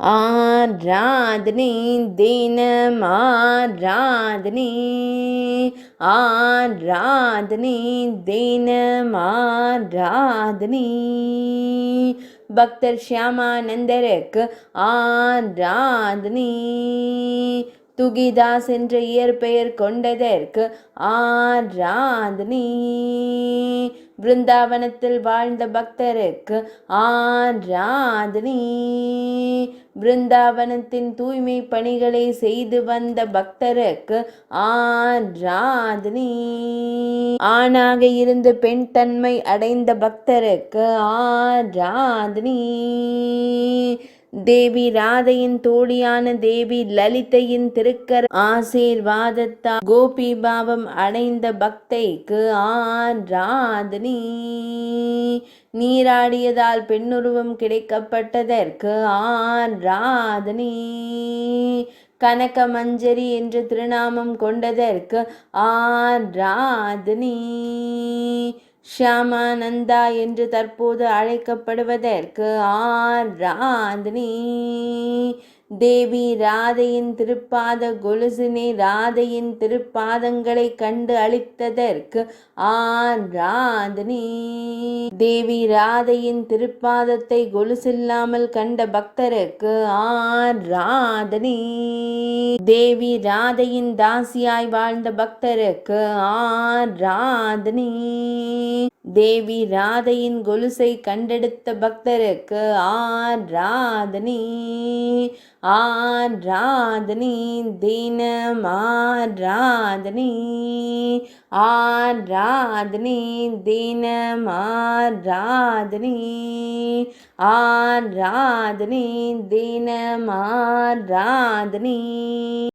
ஆராதனை தினம் ஆராதனை ஆராதனை தினம் ஆராதனை பக்தர் ஷியாமானந்தருக்கு ஆராதனை துகிதாஸ் என்ற இயற்பெயர் கொண்டதற்கு ஆராதனை பிருந்தாவனத்தில் வாழ்ந்த பக்தருக்கு ஆராதனை பிருந்தாவனத்தின் தூய்மை பணிகளை செய்து வந்த பக்தருக்கு ஆராதனை ஆணாக இருந்து பெண் தன்மை அடைந்த பக்தருக்கு ஆராதனை தேவி ராதையின் தோழியான தேவி லலிதையின் திருக்கர ஆசீர்வாதத்தால் கோபி பாவம் அடைந்த பக்தைக்கு ஆராதனை நீராடியதால் பெண்ணுருவம் கிடைக்கப்பட்டதற்கு ஆராதனை கனக மஞ்சரி என்று திருநாமம் கொண்டதற்கு ஆராதனை ஷியாமானந்தா என்று தற்போது அழைக்கப்படுவதற்கு ஆராதனை தேவி ராதையின் திருப்பாத கொலுசினை ராதையின் திருப்பாதங்களை கண்டு அளித்ததற்கு ஆராதனை தேவி ராதையின் திருப்பாதத்தை கொலுசில்லாமல் கண்ட பக்தருக்கு ஆராதனை தேவி ராதையின் தாசியாய் வாழ்ந்த பக்தருக்கு ஆராதனை தேவி ராதையின் கொலுசை கண்டெடுத்த பக்தருக்கு ஆராதனை ஆராதனை தினம் ஆராதனை ஆராதனை தினம் ஆராதனை ஆராதனை தினம் ஆராதனை